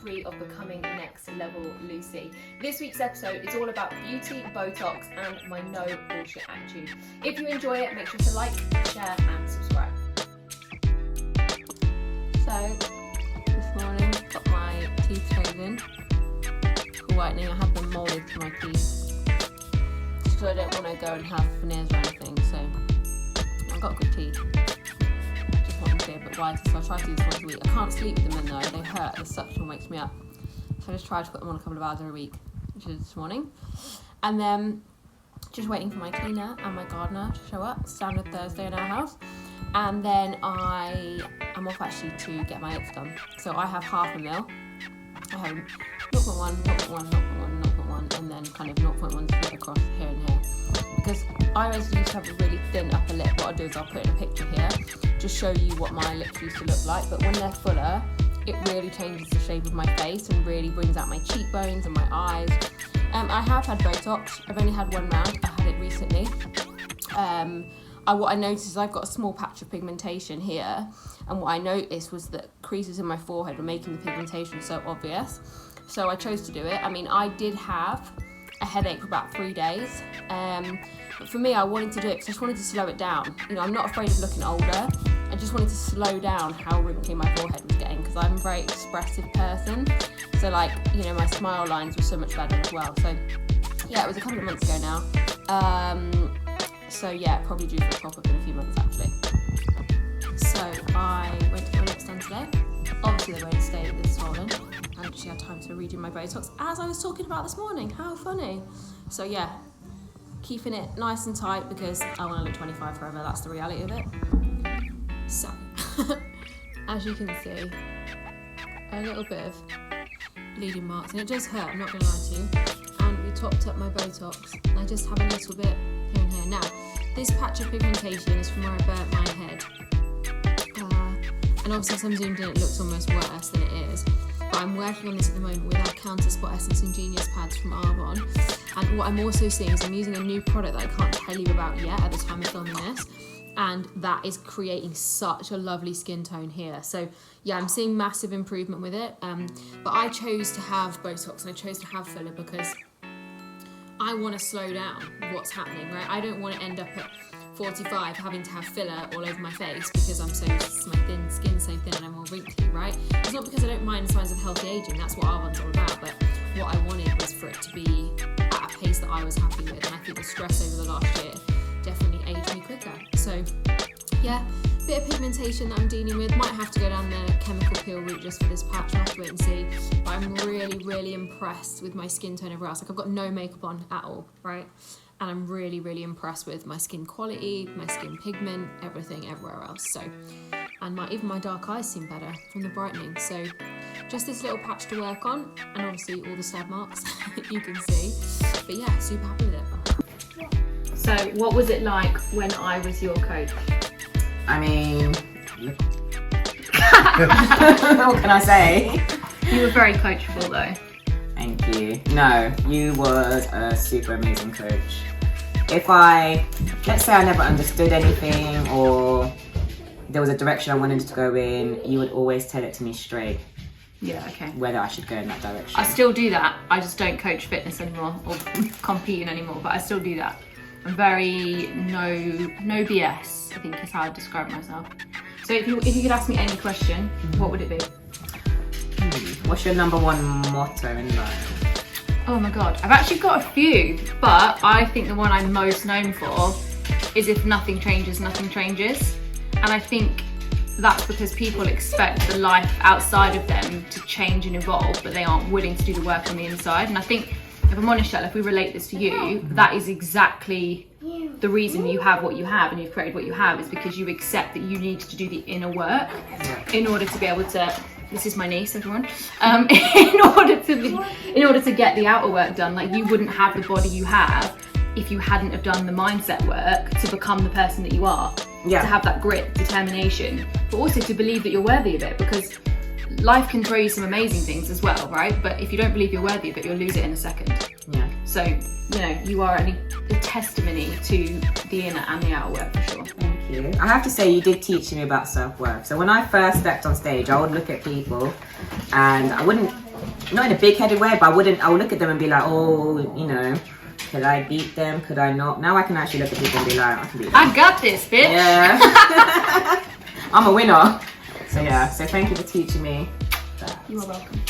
3 of Becoming Next Level Lucy. This week's episode is all about beauty, Botox, and my no bullshit attitude. If you enjoy it, make sure to like, share, and subscribe. So, this morning, got my teeth shaven for whitening. I had them moulded to my teeth, so I don't want to go and have veneers or anything, so I've got good teeth. Just want them to be a bit whiter, so I try to do this once a week. I can't sleep with them in though, they hurt, the suction wakes me up. So I just try to put them on a couple of hours a week, which is this morning. And then just waiting for my cleaner and my gardener to show up. Standard Thursday in our house. And then I'm off actually to get my lips done. So I have $500,000. I have 0.1, 0.1, 0.1, 0.1, and then kind of 0.1 split across here and here. Because I always used to have a really thin upper lip. What I'll do is I'll put in a picture here, just show you what my lips used to look like. But when they're fuller, it really changes the shape of my face and really brings out my cheekbones and my eyes. I have had Botox. I've only had one round. I had it recently. What I noticed is I've got a small patch of pigmentation here, and what I noticed was that creases in my forehead were making the pigmentation so obvious. So I chose to do it. I mean, I did have a headache for about 3 days, but for me, I wanted to do it because I just wanted to slow it down. You know, I'm not afraid of looking older. I just wanted to slow down how wrinkly my forehead was getting because I'm a very expressive person. So like, you know, my smile lines were so much better as well. So yeah, it was a couple of months ago now. So yeah, probably due for a pop-up in a few months actually. So I went to get my lips done today. Obviously they won't stay this swollen. I actually had time to redo my Botox as I was talking about this morning. How funny. So yeah, keeping it nice and tight because I want to look 25 forever. That's the reality of it. So, as you can see, a little bit of bleeding marks, and it does hurt, I'm not going to lie to you. And we topped up my Botox, and I just have a little bit here and here. Now, this patch of pigmentation is from where I burnt my head. And obviously, some zoomed in, it looks almost worse than it is. But I'm working on this at the moment with our Counter Spot Essence and Genius pads from Arbonne. And what I'm also seeing is I'm using a new product that I can't tell you about yet at the time of filming this. And that is creating such a lovely skin tone here. So yeah, I'm seeing massive improvement with it. But I chose to have Botox and I chose to have filler because I want to slow down what's happening, right? I don't want to end up at 45 having to have filler all over my face because I'm so used to my thin skin so thin and I'm more wrinkly, right? It's not because I don't mind signs of healthy aging, that's what Arbonne's all about, but what I wanted was for it to be at a pace that I was happy with, and I think the stress over the last year definitely aged me quicker. So yeah, bit of pigmentation that I'm dealing with. Might have to go down the chemical peel route just for this patch. I'll have to wait and see. But I'm really, really impressed with my skin tone everywhere else. Like I've got no makeup on at all, right? And I'm really, really impressed with my skin quality, my skin pigment, everything everywhere else. So, and even my dark eyes seem better from the brightening. So just this little patch to work on, and obviously all the stab marks you can see. But yeah, super happy with it. So what was it like when I was your coach? I mean, what can I say? You were very coachable though. Thank you. No, you was a super amazing coach. If let's say I never understood anything or there was a direction I wanted to go in, you would always tell it to me straight. Yeah, okay. Whether I should go in that direction. I still do that. I just don't coach fitness anymore or competing anymore, but I still do that. I'm very no BS, I think is how I describe myself. So if you could ask me any question, what would it be? What's your number one motto in life? Oh my God, I've actually got a few, but I think the one I'm most known for is if nothing changes, nothing changes. And I think that's because people expect the life outside of them to change and evolve, but they aren't willing to do the work on the inside. And I think, if I'm honest, Shell, if we relate this to you, that is exactly the reason you have what you have and you've created what you have, is because you accept that you need to do the inner work in order to be able to, this is my niece, everyone, in order to get the outer work done. Like, you wouldn't have the body you have if you hadn't have done the mindset work to become the person that you are. To have that grit, determination, but also to believe that you're worthy of it, because life can throw you some amazing things as well, right? But if you don't believe you're worthy of it, you'll lose it in a second. Yeah. So, you know, you are a testimony to the inner and the outer work for sure. Thank you. I have to say, you did teach me about self-worth. So when I first stepped on stage, I would look at people and I wouldn't not in a big-headed way, but I would look at them and be like, oh, you know, could I beat them? Could I not? Now I can actually look at people and be like, I can beat them. I got this, bitch. Yeah. I'm a winner. So yeah, so thank you for teaching me that. You are welcome.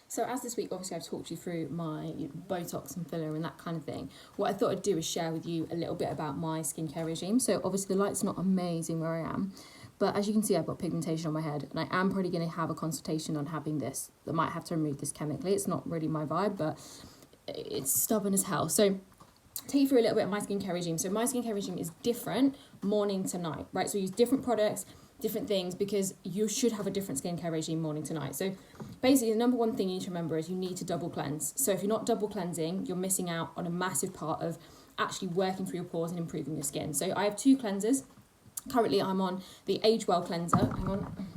So as this week, obviously, I've talked you through my Botox and filler and that kind of thing. What I thought I'd do is share with you a little bit about my skincare regime. So obviously the light's not amazing where I am, but as you can see, I've got pigmentation on my head, and I am probably going to have a consultation on having this. I might have to remove this chemically. It's not really my vibe, but it's stubborn as hell. So I'll take you through a little bit of my skincare regime. So my skincare regime is different morning to night, right? So I use different products, different things, because you should have a different skincare regime morning to night. So basically the number one thing you need to remember is you need to double cleanse. So if you're not double cleansing, you're missing out on a massive part of actually working through your pores and improving your skin. So I have 2 cleansers. Currently I'm on the Age Well cleanser. Hang on.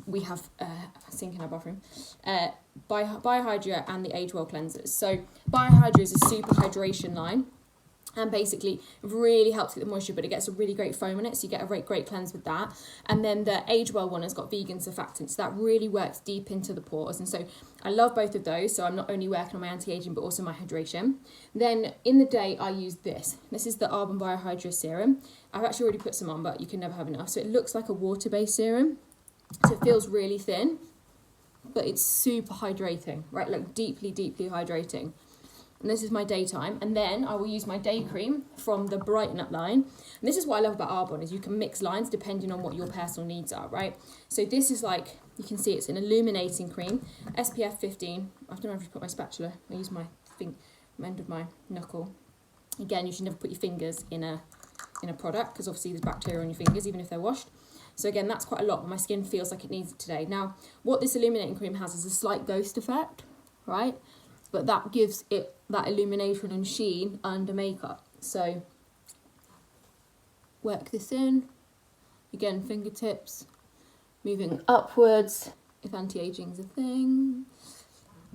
We have a sink in our bathroom. Biohydra and the Age Well cleansers. So Biohydra is a super hydration line, and basically it really helps get the moisture, but it gets a really great foam in it, so you get a great cleanse with that. And then the Age Well one has got vegan surfactants, so that really works deep into the pores, and so I love both of those. So I'm not only working on my anti-aging but also my hydration. Then in the day I use this is the Arbon Biohydra serum. I've actually already put some on, but you can never have enough. So it looks like a water-based serum, so it feels really thin, but it's super hydrating, right? Like deeply hydrating. And this is my daytime. And then I will use my day cream from the Brighten Up line. And this is what I love about Arbon, is you can mix lines depending on what your personal needs are, right? So this is like, you can see it's an illuminating cream, SPF 15. I don't know if you put my spatula. I use my end of my knuckle. Again, you should never put your fingers in a product, because obviously there's bacteria on your fingers, even if they're washed. So again, that's quite a lot, but my skin feels like it needs it today. Now, what this illuminating cream has is a slight ghost effect, right? But that gives it that illumination and sheen under makeup. So work this in, again, fingertips, moving upwards, if anti-aging's a thing.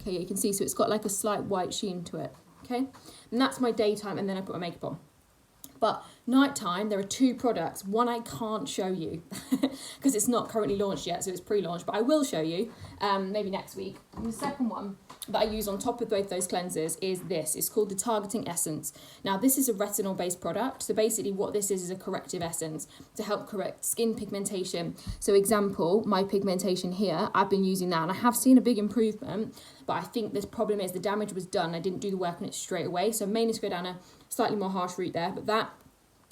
Okay, you can see, so it's got like a slight white sheen to it, okay? And that's my daytime, and then I put my makeup on. But nighttime, there are 2 products. One I can't show you because it's not currently launched yet, so it's pre-launched, but I will show you maybe next week. And the second one that I use on top of both those cleansers is this. It's called the Targeting Essence. Now, this is a retinol-based product. So basically what this is a corrective essence to help correct skin pigmentation. So example, my pigmentation here, I've been using that and I have seen a big improvement, but I think this problem is the damage was done. I didn't do the work on it straight away. So I may need to go down a slightly more harsh route there, but that.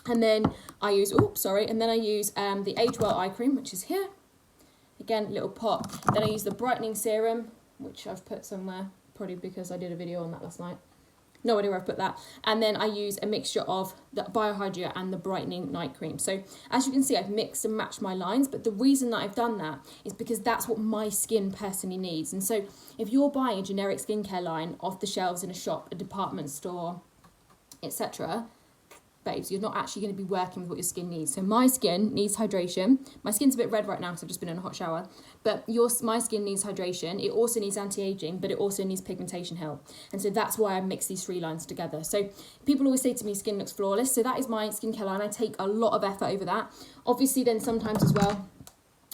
And then I use, the Age Well eye cream, which is here. Again, little pot. Then I use the brightening serum, which I've put somewhere, probably because I did a video on that last night. No idea where I've put that. And then I use a mixture of the Biohydra and the brightening night cream. So as you can see, I've mixed and matched my lines, but the reason that I've done that is because that's what my skin personally needs. And so if you're buying a generic skincare line off the shelves in a shop, a department store, etc., babes, you're not actually going to be working with what your skin needs. So my skin needs hydration. My skin's a bit red right now because I've just been in a hot shower. But my skin needs hydration. It also needs anti-aging, but it also needs pigmentation help. And so that's why I mix these 3 lines together. So people always say to me, skin looks flawless. So that is my skincare line. I take a lot of effort over that. Obviously then sometimes as well,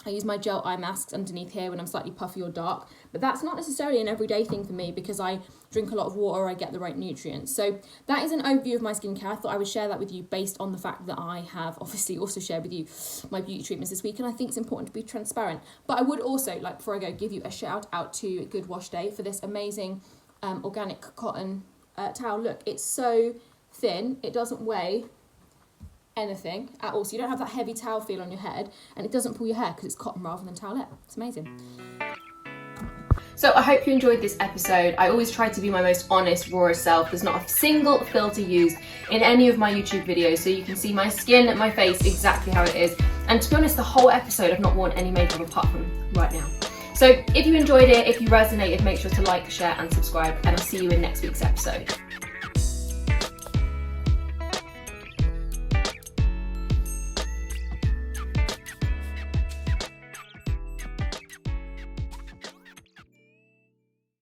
I use my gel eye masks underneath here when I'm slightly puffy or dark, but that's not necessarily an everyday thing for me because I drink a lot of water or I get the right nutrients. So that is an overview of my skincare. I thought I would share that with you based on the fact that I have obviously also shared with you my beauty treatments this week, and I think it's important to be transparent. But I would also, like before I go, give you a shout out to Good Wash Day for this amazing organic cotton towel. Look, it's so thin, it doesn't weigh anything at all, so you don't have that heavy towel feel on your head, and it doesn't pull your hair because it's cotton rather than towelette. It's amazing. So I hope you enjoyed this episode. I always try to be my most honest, rawest self. There's not a single filter used in any of my YouTube videos, so you can see my skin and my face exactly how it is. And to be honest, the whole episode I've not worn any makeup apart from right now. So if you enjoyed it, if you resonated, make sure to like, share and subscribe, and I'll see you in next week's episode.